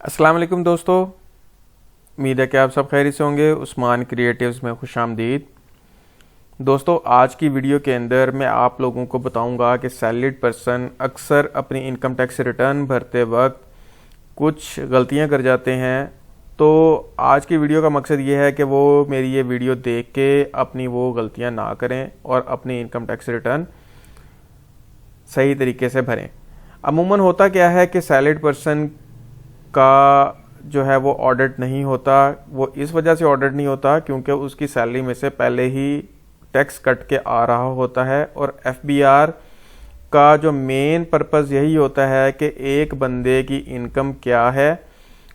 अस्सलाम वालेकुम दोस्तों, उम्मीद है कि आप सब खैरियत से होंगे। उस्मान क्रिएटिव्स में खुशामदीद। दोस्तों, आज की वीडियो के अंदर मैं आप लोगों को बताऊंगा कि सैलरीड पर्सन अक्सर अपनी इनकम टैक्स रिटर्न भरते वक्त कुछ गलतियां कर जाते हैं। तो आज की वीडियो का मकसद ये है कि वो मेरी ये वीडियो देख के अपनी वो गलतियां ना करें और अपनी इनकम टैक्स रिटर्न सही तरीके से भरें। अमूमन होता क्या है कि सैलरीड पर्सन का जो है वो ऑडिट नहीं होता। वो इस वजह से ऑडिट नहीं होता क्योंकि उसकी सैलरी में से पहले ही टैक्स कट के आ रहा होता है। और एफबीआर का जो मेन पर्पस यही होता है कि एक बंदे की इनकम क्या है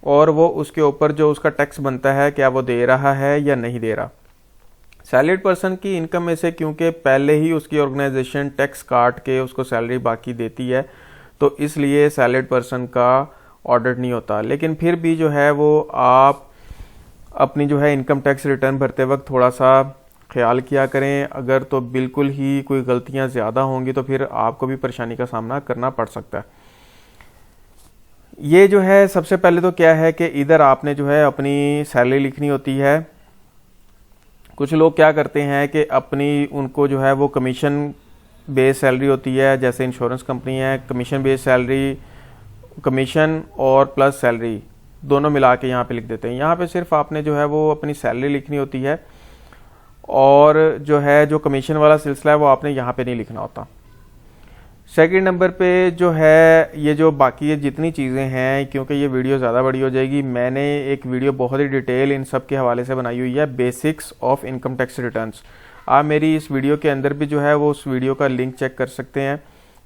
और वो उसके ऊपर जो उसका टैक्स बनता है क्या वो दे रहा है या नहीं दे रहा। सैलरीड पर्सन की इनकम में से क्योंकि पहले ही उसकी ऑर्गेनाइजेशन टैक्स काट के उसको सैलरी बाकी देती है, तो इसलिए सैलरीड पर्सन का ऑडिट नहीं होता। लेकिन फिर भी जो है वो आप अपनी जो है इनकम टैक्स रिटर्न भरते वक्त थोड़ा सा ख्याल किया करें। अगर तो बिल्कुल ही कोई गलतियां ज़्यादा होंगी तो फिर आपको भी परेशानी का सामना करना पड़ सकता है। ये जो है सबसे पहले तो क्या है कि इधर आपने जो है अपनी सैलरी लिखनी होती है। कुछ लोग क्या करते हैं कि अपनी उनको जो है वो कमीशन बेस सैलरी होती है, जैसे इंश्योरेंस कंपनी है, कमीशन बेस सैलरी, कमीशन और प्लस सैलरी दोनों मिला के यहाँ पे लिख देते हैं। यहाँ पे सिर्फ आपने जो है वो अपनी सैलरी लिखनी होती है और जो है जो कमीशन वाला सिलसिला है वो आपने यहाँ पे नहीं लिखना होता। सेकंड नंबर पे जो है ये जो बाकी ये जितनी चीज़ें हैं, क्योंकि ये वीडियो ज़्यादा बड़ी हो जाएगी, मैंने एक वीडियो बहुत ही डिटेल इन सब के हवाले से बनाई हुई है, basics of income tax returns. आप मेरी इस वीडियो के अंदर भी जो है वो उस वीडियो का लिंक चेक कर सकते हैं,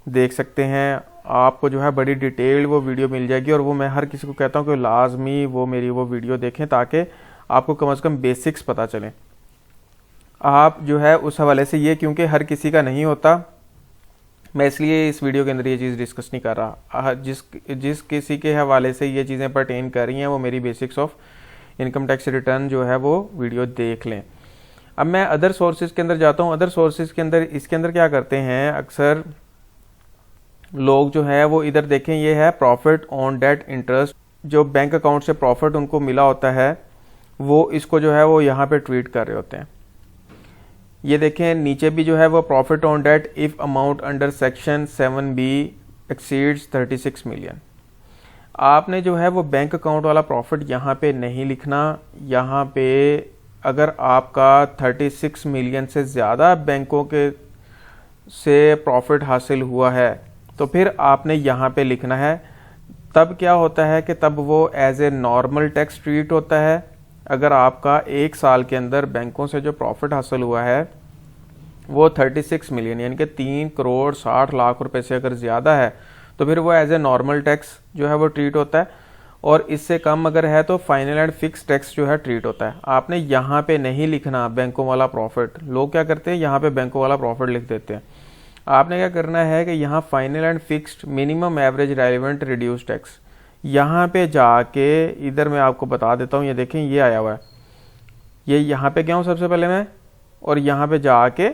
देख सकते हैं। आपको जो है बड़ी डिटेल वो वीडियो मिल जाएगी और वो मैं हर किसी को कहता हूँ कि लाजमी वो मेरी वो वीडियो देखें ताकि आपको कम से कम बेसिक्स पता चलें। आप जो है उस हवाले से ये, क्योंकि हर किसी का नहीं होता, मैं इसलिए इस वीडियो के अंदर ये चीज़ डिस्कस नहीं कर रहा। जिस किसी के हवाले से ये चीज़ें पर्टेन कर रही हैं वो मेरी basics of income tax return जो है वो वीडियो देख लें। अब मैं अदर सोर्सेज के अंदर जाता हूँ। अदर सोर्सेज के अंदर इसके अंदर क्या करते हैं अक्सर लोग जो है वो इधर देखें, ये है प्रॉफिट ऑन डेट इंटरेस्ट। जो बैंक अकाउंट से प्रॉफिट उनको मिला होता है वो इसको जो है वो यहाँ पे ट्रीट कर रहे होते हैं। ये देखें नीचे भी जो है वो profit on debt if amount under section 7B exceeds 36 million. आपने जो है वो बैंक अकाउंट वाला प्रॉफिट यहाँ पे नहीं लिखना। यहाँ पे अगर आपका 36 मिलियन से ज़्यादा बैंकों के से प्रॉफिट हासिल हुआ है तो फिर आपने यहाँ पे लिखना है। तब क्या होता है कि तब वो as a normal tax treat होता है। अगर आपका एक साल के अंदर बैंकों से जो प्रॉफिट हासिल हुआ है वो 36 मिलियन यानी कि 3 करोड़ 60 लाख रुपए से अगर ज़्यादा है तो फिर वो एज ए नॉर्मल टैक्स जो है वो ट्रीट होता है। और इससे कम अगर है तो फाइनल एंड फिक्स टैक्स जो है ट्रीट होता है। आपने यहाँ पे नहीं लिखना बैंकों वाला प्रॉफिट। लोग क्या करते हैं यहाँ पे बैंकों वाला प्रॉफिट लिख देते हैं। आपने क्या करना है कि यहाँ final and fixed minimum average relevant reduce tax, यहाँ पे जाके इधर मैं आपको बता देता हूँ। ये देखें ये आया हुआ है, ये यहाँ पे गया हूँ सबसे पहले मैं, और यहाँ पे जाके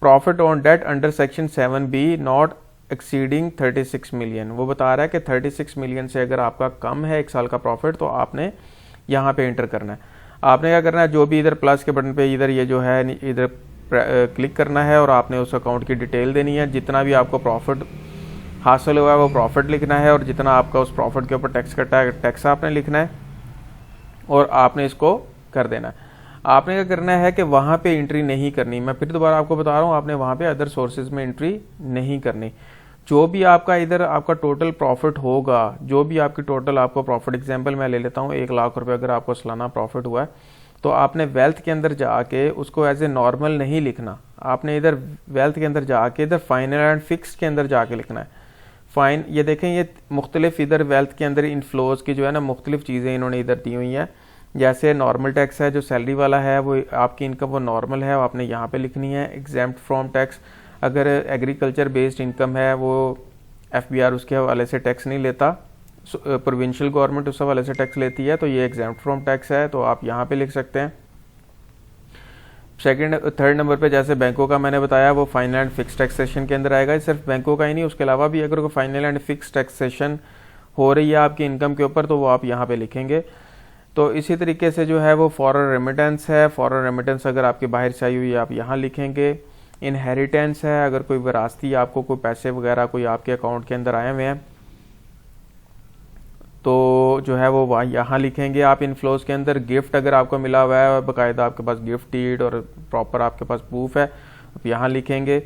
profit on debt under section 7B not exceeding 36 million, वो बता रहा है कि 36 मिलियन से अगर आपका कम है एक साल का प्रॉफिट तो आपने यहाँ पे एंटर करना है। आपने क्या करना है, जो भी इधर प्लस के बटन पे इधर ये जो है इधर क्लिक करना है और आपने उस अकाउंट की डिटेल देनी है। जितना भी आपको प्रॉफिट हासिल हुआ है वो प्रॉफिट लिखना है और जितना आपका उस प्रॉफिट के ऊपर टैक्स कटा है टैक्स आपने लिखना है और आपने इसको कर देना है। आपने क्या करना है कि वहाँ पे एंट्री नहीं करनी। मैं फिर दोबारा आपको बता रहा हूँ, आपने वहाँ पे अदर सोर्सेज में एंट्री नहीं करनी। जो भी आपका इधर आपका टोटल प्रॉफिट होगा, जो भी आपकी टोटल आपको प्रॉफिट, एग्जाम्पल मैं ले लेता हूँ 1 लाख रुपये अगर आपको सालाना प्रॉफिट हुआ है तो आपने वेल्थ के अंदर जाके उसको एज ए नॉर्मल नहीं लिखना। आपने इधर वेल्थ के अंदर जाके इधर फाइनल एंड फिक्स के अंदर जाके लिखना है। फाइन ये देखें ये मुख्तलिफ इधर वेल्थ के अंदर इनफ्लोज की जो है ना मुख्तलिफ चीज़ें इन्होंने इधर दी हुई हैं। जैसे नॉर्मल टैक्स है, जो सैलरी वाला है वो आपकी इनकम वो नॉर्मल है, वो आपने यहाँ पे लिखनी है। एग्जेम्प्ट फ्रॉम टैक्स, अगर एग्रीकल्चर बेस्ड इनकम है वो एफबीआर उसके हवाले से टैक्स नहीं लेता, प्रोविंशियल गवर्नमेंट उस हवाले से टैक्स लेती है, तो ये एग्जेम्प्ट फ्रॉम टैक्स है, तो आप यहाँ पे लिख सकते हैं। थर्ड नंबर पे जैसे बैंकों का मैंने बताया वो फाइनल एंड फिक्स टैक्सेशन के अंदर आएगा। सिर्फ बैंकों का ही नहीं, उसके अलावा भी अगर कोई फाइनल एंड फिक्स टैक्सेशन हो रही है आपकी इनकम के ऊपर, तो वो आप यहाँ पे लिखेंगे। तो इसी तरीके से जो है वो फॉरेन रेमिटेंस है, फॉरेन रेमिटेंस अगर आपकी बाहर से आई हुई है आप यहाँ लिखेंगे। इनहेरिटेंस है, अगर कोई विरासती आपको कोई पैसे वगैरह कोई आपके अकाउंट के अंदर आए हुए हैं तो जो है वो यहाँ लिखेंगे आप इनफ्लोज के अंदर। गिफ्ट अगर आपको मिला हुआ है और बाकायदा आपके पास गिफ्ट डीड और प्रॉपर आपके पास प्रूफ है, आप यहाँ लिखेंगे।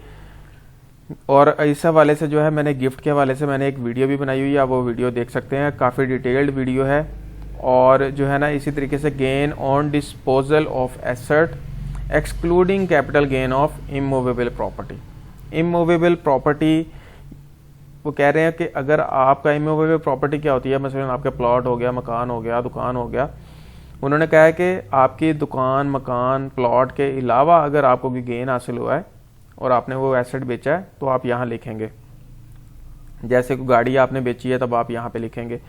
और इस हवाले से जो है मैंने गिफ्ट के हवाले से मैंने एक वीडियो भी बनाई हुई है, आप वो वीडियो देख सकते हैं, काफ़ी डिटेल्ड वीडियो है। और जो है ना इसी तरीके से gain on disposal of asset excluding capital gain of immovable property. Immovable property वो कह रहे हैं कि अगर आपका इमूवेबल प्रॉपर्टी क्या होती है, मसलन आपका प्लॉट हो गया, मकान हो गया, दुकान हो गया। उन्होंने कहा है कि आपकी दुकान, मकान, प्लॉट के अलावा अगर आपको कोई गेन हासिल हुआ है और आपने वो एसेट बेचा है तो आप यहाँ लिखेंगे। जैसे कोई गाड़ी आपने बेची है तब आप यहाँ पे लिखेंगे।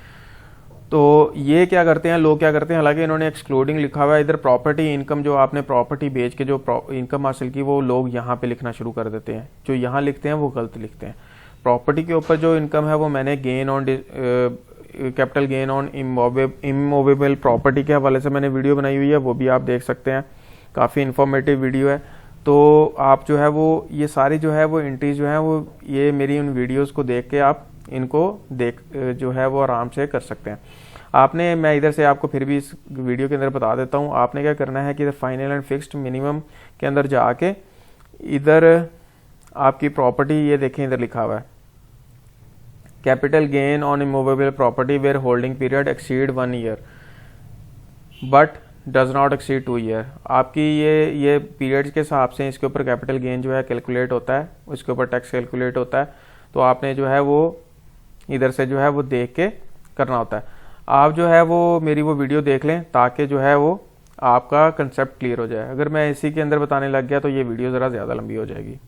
तो ये क्या करते हैं लोग, क्या करते हैं, हालांकि इन्होंने एक्सक्लूडिंग लिखा हुआ है, इधर प्रॉपर्टी इनकम जो आपने प्रॉपर्टी बेच के जो इनकम हासिल की वो लोग यहाँ पे लिखना शुरू कर देते हैं। जो यहाँ लिखते हैं वो गलत लिखते हैं। प्रॉपर्टी के ऊपर जो इनकम है वो मैंने gain on capital gain on immovable property के हवाले से मैंने वीडियो बनाई हुई है, वो भी आप देख सकते हैं, काफ़ी इंफॉर्मेटिव वीडियो है। तो आप जो है वो ये सारी जो है वो एंट्रीज जो है वो ये मेरी उन वीडियोस को देख के आप इनको जो है वो आराम से कर सकते हैं। आपने, मैं इधर से आपको फिर भी इस वीडियो के अंदर बता देता हूँ, आपने क्या करना है कि इधर फाइनल एंड फिक्स्ड मिनिमम के अंदर जाके इधर आपकी प्रॉपर्टी ये देखें, इधर लिखा हुआ है capital gain on immovable property where holding period exceed 1 year but does not exceed 2 year. आपकी ये पीरियड्स के हिसाब से इसके ऊपर कैपिटल गेन जो है कैलकुलेट होता है, उसके ऊपर टैक्स कैलकुलेट होता है। तो आपने जो है वो इधर से जो है वो देख के करना होता है। आप जो है वो मेरी वो वीडियो देख लें ताकि जो है वो आपका कंसेप्ट क्लियर हो जाए। अगर मैं इसी के अंदर बताने लग गया तो ये वीडियो ज़रा ज़्यादा लंबी हो जाएगी।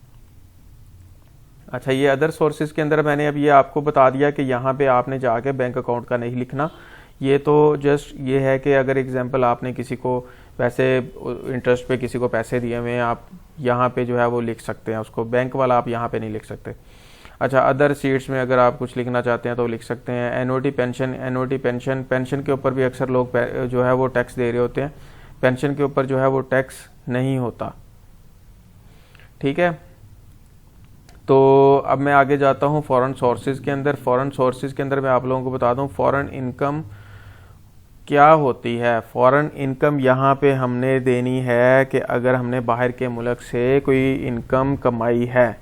अच्छा, ये अदर सोर्सेज के अंदर मैंने अब ये आपको बता दिया कि यहाँ पे आपने जाके बैंक अकाउंट का नहीं लिखना। ये तो जस्ट ये है कि अगर एग्जांपल आपने किसी को पैसे इंटरेस्ट पे किसी को पैसे दिए हुए हैं, आप यहाँ पे जो है वो लिख सकते हैं उसको, बैंक वाला आप यहाँ पे नहीं लिख सकते। अच्छा, अदर सीट्स में अगर आप कुछ लिखना चाहते हैं तो लिख सकते हैं। एनओटी पेंशन, पेंशन के ऊपर भी अक्सर लोग जो है वो टैक्स दे रहे होते हैं, पेंशन के ऊपर जो है वो टैक्स नहीं होता। ठीक है, तो अब मैं आगे जाता हूँ फॉरेन सोर्सेज के अंदर। फॉरेन सोर्सेज के अंदर मैं आप लोगों को बता दूँ फॉरेन इनकम क्या होती है। फॉरेन इनकम यहाँ पे हमने देनी है कि अगर हमने बाहर के मुल्क से कोई इनकम कमाई है,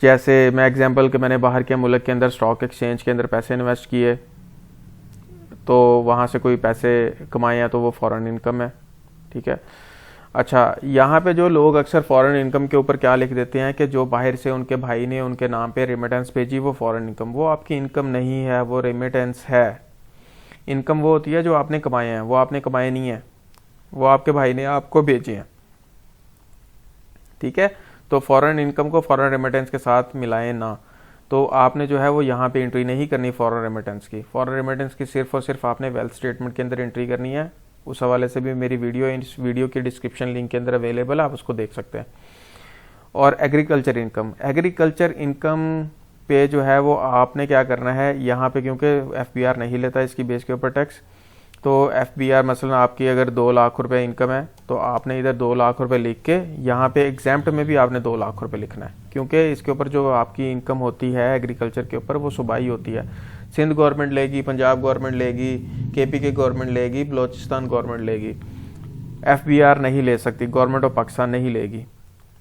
जैसे मैं एग्जांपल कि मैंने बाहर के मुल्क के अंदर स्टॉक एक्सचेंज के अंदर पैसे इन्वेस्ट किए तो वहाँ से कोई पैसे कमाए हैं तो वो फॉरेन इनकम है। ठीक है, अच्छा, यहाँ पे जो लोग अक्सर फॉरेन इनकम के ऊपर क्या लिख देते हैं कि जो बाहर से उनके भाई ने उनके नाम पे रेमिटेंस भेजी वो फॉरेन इनकम। वो आपकी इनकम नहीं है, वो रेमिटेंस है। इनकम वो होती है जो आपने कमाए हैं, वो आपने कमाए नहीं है, वो आपके भाई ने आपको भेजे हैं। ठीक है, तो फॉरेन इनकम को फॉरेन रेमिटेंस के साथ मिलाएं ना। तो आपने जो है वो यहाँ पे एंट्री नहीं करनी फॉरेन रेमिटेंस की। फॉरेन रेमिटेंस की सिर्फ और सिर्फ आपने वेल्थ स्टेटमेंट के अंदर एंट्री करनी है। उस हवाले से भी मेरी वीडियो इस वीडियो की डिस्क्रिप्शन लिंक के अंदर अवेलेबल है, आप उसको देख सकते हैं। और एग्रीकल्चर इनकम पे जो है वो आपने क्या करना है यहाँ पे, क्योंकि एफबीआर नहीं लेता इसकी बेस के ऊपर टैक्स, तो एफबीआर मसलन आपकी अगर 2 लाख रुपए इनकम है तो आपने इधर 2 लाख रुपए लिख के यहाँ पे एग्जाम्प्ट में भी आपने 2 लाख रुपए लिखना है, क्योंकि इसके ऊपर जो आपकी इनकम होती है एग्रीकल्चर के ऊपर वो सूबाई होती है। सिंध गवर्नमेंट लेगी, पंजाब गवर्नमेंट लेगी, केपीके गवर्नमेंट लेगी, बलोचिस्तान गवर्नमेंट लेगी, एफबीआर नहीं ले सकती, गवर्नमेंट ऑफ पाकिस्तान नहीं लेगी।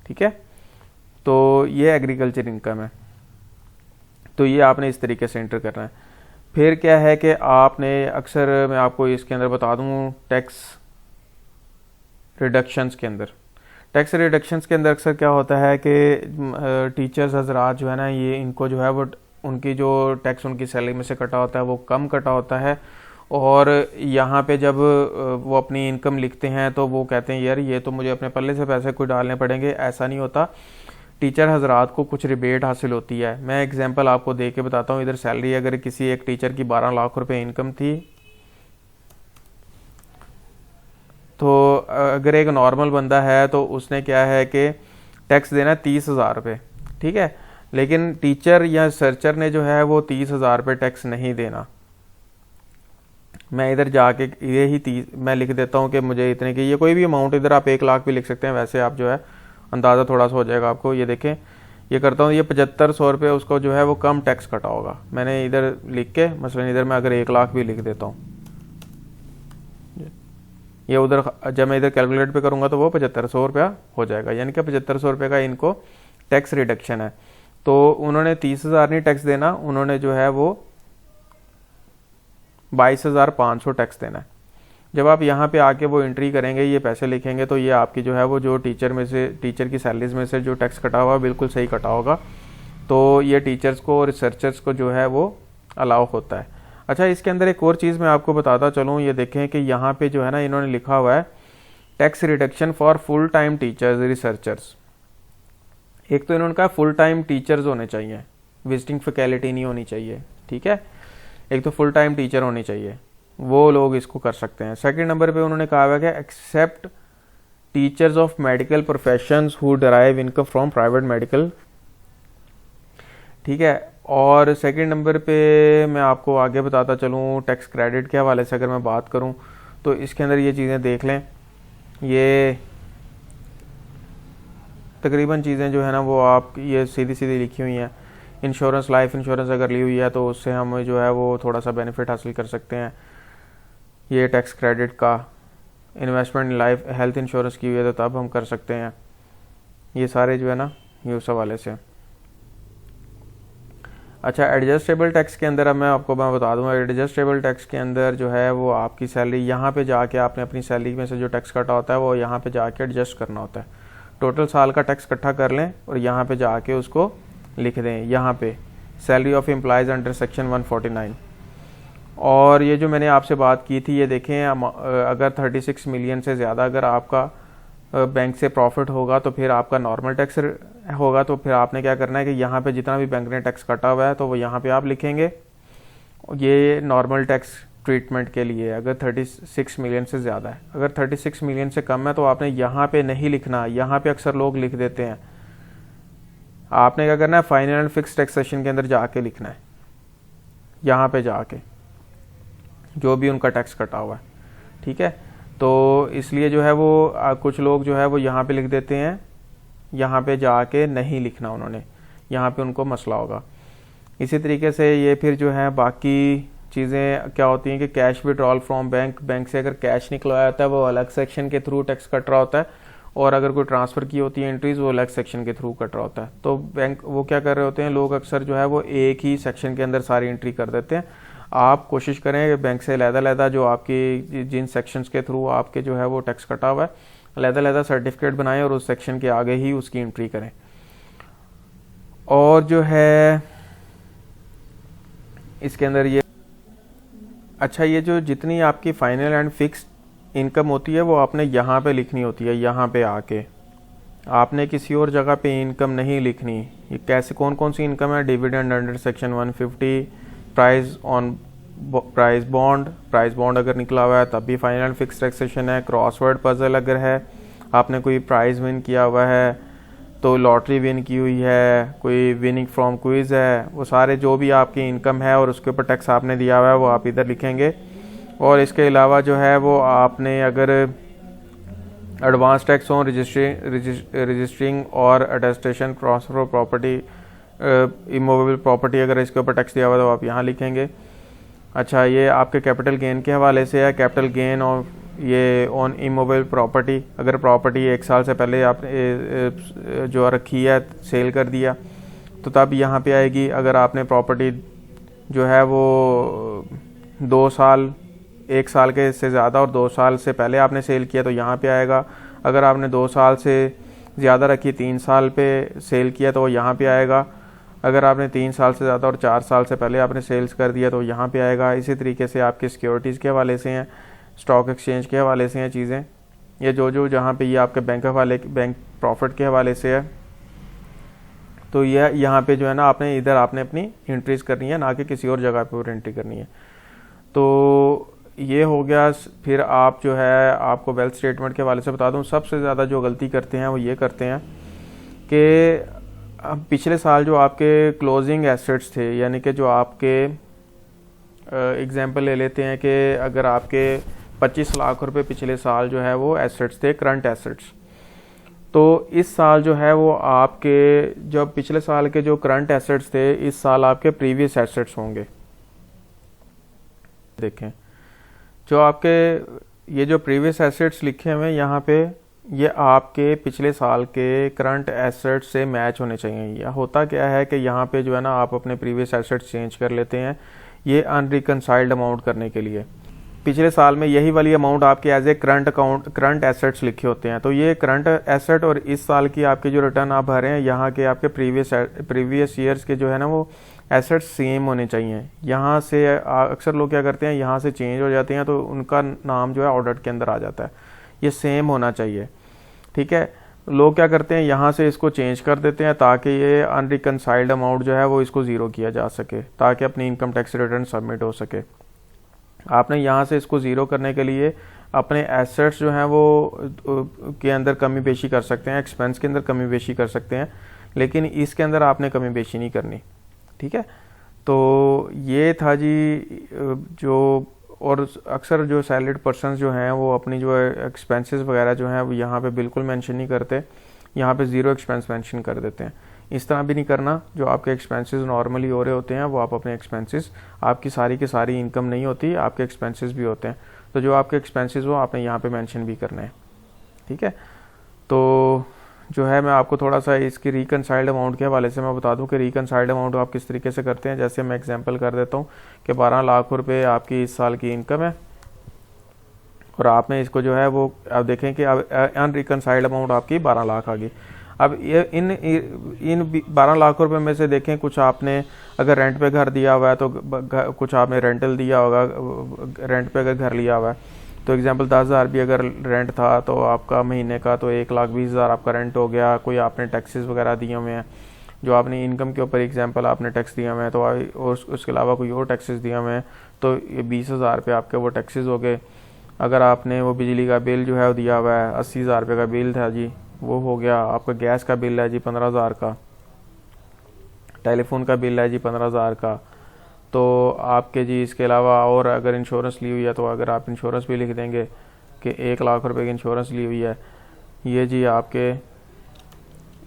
ठीक है, तो ये एग्रीकल्चर इनकम है, तो ये आपने इस तरीके से एंटर करना है। फिर क्या है कि आपने अक्सर, मैं आपको इसके अंदर बता दूं, टैक्स रिडक्शंस के अंदर अक्सर क्या होता है कि टीचर्स हजरात जो है ना, ये इनको जो है वो उनकी जो टैक्स उनकी सैलरी में से कटा होता है वो कम कटा होता है। और यहाँ पे जब वो अपनी इनकम लिखते हैं तो वो कहते हैं यार ये तो मुझे अपने पल्ले से पैसे कोई डालने पड़ेंगे। ऐसा नहीं होता, टीचर हजरात को कुछ रिबेट हासिल होती है। मैं एग्जांपल आपको दे के बताता हूँ। इधर सैलरी अगर किसी एक टीचर की 12 लाख रुपए इनकम थी, तो अगर एक नॉर्मल बंदा है तो उसने क्या है कि टैक्स देना 30,000 रुपये। ठीक है, लेकिन टीचर या रिसर्चर ने जो है वो 30,000 पे टैक्स नहीं देना। मैं इधर जाके ये ही मैं लिख देता हूँ कि मुझे इतने की, ये कोई भी अमाउंट, इधर आप 1 लाख भी लिख सकते हैं, वैसे आप जो है अंदाज़ा थोड़ा सा हो जाएगा आपको। ये देखें, ये करता हूँ, ये 7500 रुपये उसको जो है वो कम टैक्स कटा होगा। मैंने इधर लिख के मसलन इधर मैं अगर 1 लाख भी लिख देता हूँ, ये उधर जब मैं इधर कैलकुलेट पे करूँगा तो वो 7500 रुपया हो जाएगा, यानी कि 7500 रुपये का इनको टैक्स रिडक्शन है। तो उन्होंने 30,000 नहीं टैक्स देना, उन्होंने जो है वो 22,500 टैक्स देना है। जब आप यहाँ पे आके वो एंट्री करेंगे, ये पैसे लिखेंगे, तो ये आपकी जो है वो जो टीचर की सैलरीज में से जो टैक्स कटा हुआ बिल्कुल सही कटा होगा। तो ये टीचर्स को और रिसर्चर्स को जो है वो अलाउ होता है। अच्छा, इसके अंदर एक और चीज़ मैं आपको बताता चलूँ, ये देखें कि यहाँ पे जो है ना इन्होंने लिखा हुआ है tax reduction for full time teachers researchers. एक तो इन्होंने कहा फुल टाइम टीचर्स होने चाहिए, विजिटिंग फैकल्टी नहीं होनी चाहिए, ठीक है। एक तो फुल टाइम टीचर होनी चाहिए, वो लोग इसको कर सकते हैं। सेकंड नंबर पे उन्होंने कहा हुआ है कि except teachers of medical professions who derive income from private medical, ठीक है। और सेकंड नंबर पे मैं आपको आगे बताता चलूँ टैक्स क्रेडिट के हवाले से अगर मैं बात करूँ तो इसके अंदर ये चीज़ें देख लें, ये तकरीबन चीज़ें जो है ना वो आप ये सीधी सीधी लिखी हुई हैं। इंश्योरेंस, लाइफ इंश्योरेंस अगर ली हुई है तो उससे हम जो है वो थोड़ा सा बेनिफिट हासिल कर सकते हैं, ये टैक्स क्रेडिट का। इन्वेस्टमेंट लाइफ हेल्थ इंश्योरेंस की हुई है तो तब हम कर सकते हैं। ये सारे जो है ना ये उस हवाले से। अच्छा, एडजस्टेबल टैक्स के अंदर अब मैं बता दूंगा, एडजस्टेबल टैक्स के अंदर जो है वो आपकी सैलरी, यहाँ पे जाके आपने अपनी सैलरी में से जो टैक्स कटा होता है वो यहाँ पे जाके एडजस्ट करना होता है। टोटल साल का टैक्स इकट्ठा कर लें और यहाँ पे जाके उसको लिख दें, यहाँ पे salary of employees under section 149। और ये जो मैंने आपसे बात की थी, ये देखें अगर 36 मिलियन से ज़्यादा अगर आपका बैंक से प्रॉफिट होगा तो फिर आपका नॉर्मल टैक्स होगा। तो फिर आपने क्या करना है कि यहाँ पे जितना भी बैंक ने टैक्स कटा हुआ है तो वो यहाँ पे आप लिखेंगे, ये नॉर्मल टैक्स ट्रीटमेंट के लिए अगर 36 मिलियन से ज़्यादा है। अगर 36 मिलियन से कम है तो आपने यहाँ पे नहीं लिखना, यहाँ पे अक्सर लोग लिख देते हैं। आपने क्या करना है, फाइनल एंड फिक्स टैक्सेशन के अंदर जाके लिखना है, यहाँ पे जाके जो भी उनका टैक्स कटा हुआ है, ठीक है। तो इसलिए जो है वो कुछ लोग जो है वो यहाँ पे लिख देते हैं, यहाँ पे जाके नहीं लिखना उन्होंने, यहाँ पे उनको मसला होगा। इसी तरीके से ये फिर जो है बाकी चीज़ें क्या होती हैं कि cash withdrawal from bank, bank से अगर कैश निकलवाया होता है वो अलग सेक्शन के थ्रू टैक्स कट रहा होता है, और अगर कोई ट्रांसफ़र की होती है एंट्रीज वो अलग सेक्शन के थ्रू कट रहा होता है। तो बैंक वो क्या कर रहे होते हैं, लोग अक्सर जो है वो एक ही सेक्शन के अंदर सारी एंट्री कर देते हैं। आप कोशिश करें कि बैंक से अलग-अलग जो आपकी जिन सेक्शंस के थ्रू आपके जो है वो टैक्स कटा हुआ है, अलग-अलग सर्टिफिकेट बनाएं और उस सेक्शन के आगे ही उसकी एंट्री करें। और जो है इसके अंदर ये, अच्छा, ये जो जितनी आपकी फाइनल एंड फिक्स्ड इनकम होती है वो आपने यहाँ पे लिखनी होती है। यहाँ पे आके आपने किसी और जगह पे इनकम नहीं लिखनी। ये कैसे, कौन कौन सी इनकम है, dividend under section 150, price bond अगर निकला हुआ है तब भी फाइनल एंड फिक्स टैक्सेशन है। क्रॉसवर्ड पजल अगर है, आपने कोई प्राइज़ विन किया हुआ है, तो लॉटरी विन की हुई है, कोई विनिंग फ्रॉम क्विज़ है, वो सारे जो भी आपकी इनकम है और उसके ऊपर टैक्स आपने दिया हुआ है वो आप इधर लिखेंगे। और इसके अलावा जो है वो आपने अगर एडवांस टैक्स ऑन रजिस्टरिंग और attestation transfer property, immovable property, अगर इसके ऊपर टैक्स दिया हुआ तो आप यहाँ लिखेंगे। अच्छा, ये आपके कैपिटल गेन के हवाले से है, कैपिटल गेन और ये ऑन इमूवेबल प्रॉपर्टी, अगर प्रॉपर्टी 1 साल से पहले आपने जो रखी है सेल कर दिया तो तब यहाँ पे आएगी। अगर आपने प्रॉपर्टी जो है वो 2 साल, 1 साल के से ज़्यादा और 2 साल से पहले आपने सेल किया तो यहाँ पे आएगा। अगर आपने 2 साल से ज़्यादा रखी, 3 साल पे सेल किया तो वो यहाँ पे आएगा। अगर आपने 3 साल से ज़्यादा और 4 साल से पहले आपने सेल्स कर दिया तो यहाँ पे आएगा। इसी तरीके से आपके सिक्योरिटीज़ के हवाले से हैं, स्टॉक एक्सचेंज के हवाले से हैं चीज़ें, ये जो जहाँ पे ये आपके बैंक प्रॉफिट के हवाले से है। तो यह यहाँ पे जो है ना आपने अपनी एंट्रीज करनी है, ना कि किसी और जगह पे और एंट्री करनी है। तो ये हो गया। फिर आप जो है आपको वेल्थ स्टेटमेंट के हवाले से बता दूं, सबसे ज़्यादा जो गलती करते हैं वो ये करते हैं कि अब पिछले साल जो आपके क्लोजिंग एसेट्स थे, यानी कि जो आपके एग्जांपल ले लेते हैं कि अगर आपके 25 लाख रुपए पिछले साल जो है वो एसेट्स थे, करंट एसेट्स, तो इस साल जो है वो आपके जब पिछले साल के जो करंट एसेट्स थे, इस साल आपके प्रीवियस एसेट्स होंगे। देखें जो आपके ये जो प्रीवियस एसेट्स लिखे हुए हैं यहाँ पे, ये आपके पिछले साल के करंट एसेट्स से मैच होने चाहिए। या होता क्या है कि यहाँ पे जो है ना आप अपने प्रीवियस एसेट्स चेंज कर लेते हैं ये अनरिकनसाइल्ड अमाउंट करने के लिए। पिछले साल में यही वाली अमाउंट आपके एज ए करंट एसेट्स लिखे होते हैं, तो ये करंट एसेट और इस साल की आपके जो रिटर्न आप भर रहे हैं यहाँ के आपके प्रीवियस ईयर्स के जो है ना वो एसेट्स सेम होने चाहिए। यहाँ से अक्सर लोग क्या करते हैं, यहाँ से चेंज हो जाते हैं तो उनका नाम जो है ऑडिट के अंदर आ जाता है। ये सेम होना चाहिए, ठीक है। लोग क्या करते हैं, यहाँ से इसको चेंज कर देते हैं ताकि ये अनरिकनसाइल्ड अमाउंट जो है वो इसको ज़ीरो किया जा सके, ताकि अपनी इनकम टैक्स रिटर्न सबमिट हो सके। आपने यहाँ से इसको ज़ीरो करने के लिए अपने एसेट्स जो हैं वो के अंदर कमी बेशी कर सकते हैं, एक्सपेंस के अंदर कमी बेशी कर सकते हैं, लेकिन इसके अंदर आपने कमी बेशी नहीं करनी, ठीक है। तो ये था जी जो, और अक्सर जो सैलरीड पर्सन्स जो हैं वो अपनी जो एक्सपेंसेस वगैरह जो हैं वो यहाँ पे बिल्कुल मेंशन नहीं करते, यहाँ पे ज़ीरो एक्सपेंस मेंशन कर देते हैं। इस तरह भी नहीं करना। जो आपके एक्सपेंसेस नॉर्मली हो रहे होते हैं वो आप अपने एक्सपेंसेस, आपकी सारी की सारी इनकम नहीं होती, आपके एक्सपेंसेस भी होते हैं, तो जो आपके एक्सपेंसेस हो आपने यहाँ पे मेंशन भी करना है, ठीक है। तो जो है मैं आपको थोड़ा सा इसकी रिकनसाइल्ड अमाउंट के हवाले से मैं बता दूं कि रिकनसाइल्ड अमाउंट आप किस तरीके से करते हैं। जैसे मैं एग्जांपल कर देता हूं कि 12 लाख रुपए आपकी इस साल की इनकम है और आपने इसको जो है वो आप देखें कि अब अनरिकनसाइल्ड अमाउंट आपकी 12 लाख आ गई। अब ये इन 12 लाख रुपए में से देखें कुछ आपने अगर रेंट पे घर दिया हुआ है तो कुछ आपने रेंटल दिया होगा, रेंट पे अगर घर लिया हुआ है तो एग्जांपल 10,000 भी अगर रेंट था तो आपका महीने का तो 1,20,000 आपका रेंट हो गया। कोई आपने टैक्सेस वगैरह दिए हुए हैं जो आपने इनकम के ऊपर एग्जांपल आपने टैक्स दिए हुए हैं, तो उसके अलावा कोई और टैक्सेस दिए हुए हैं तो ये 20,000 पे आपके वो टैक्सेस हो गए। अगर आपने वो बिजली का बिल जो है वो दिया हुआ है 80,000 रुपये का बिल था जी, वो हो गया। आपका गैस का बिल है जी 15,000 का, टेलीफोन का बिल है जी 15,000 का। तो आपके जी इसके अलावा और अगर इंश्योरेंस ली हुई है तो अगर आप इंश्योरेंस भी लिख देंगे कि 1 लाख रुपए की इंश्योरेंस ली हुई है, ये जी आपके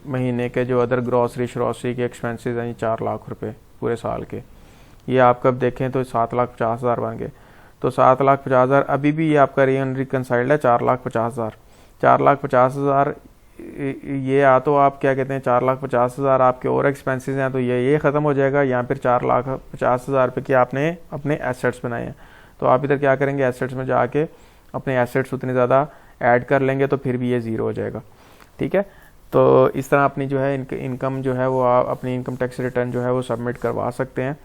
महीने के जो अदर ग्रॉसरी श्रॉसरी के एक्सपेंसेस हैं 4 लाख रुपए पूरे साल के। ये आप कब देखें तो 7,50,000 बन गए। तो 7,50,000 अभी भी ये आपका रिकनसाइल्ड है 4,50,000। 4,50,000 ये या तो आप क्या कहते हैं 4,50,000 आपके और एक्सपेंसेस हैं तो ये ख़त्म हो जाएगा, या फिर 4,50,000 रुपये के आपने अपने एसेट्स बनाए हैं। तो आप इधर क्या करेंगे, एसेट्स में जाके अपने एसेट्स उतने ज़्यादा ऐड कर लेंगे तो फिर भी ये ज़ीरो हो जाएगा, ठीक है। तो इस तरह अपनी जो है इनकम जो है वो आप अपनी इनकम टैक्स रिटर्न जो है वो सबमिट करवा सकते हैं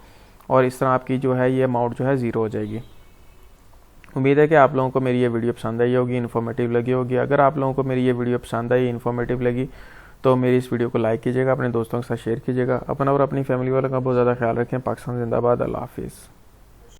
और इस तरह आपकी जो है ये अमाउंट जो है ज़ीरो हो जाएगी। उम्मीद है कि आप लोगों को मेरी ये वीडियो पसंद आई होगी, इन्फॉर्मेटिव लगी होगी। अगर आप लोगों को मेरी ये वीडियो पसंद आई, इन्फॉर्मेटिव लगी तो मेरी इस वीडियो को लाइक कीजिएगा, अपने दोस्तों के साथ शेयर कीजिएगा। अपना और अपनी फैमिली वालों का बहुत ज़्यादा ख्याल रखें। पाकिस्तान जिंदाबाद। अल्लाह हाफिज़।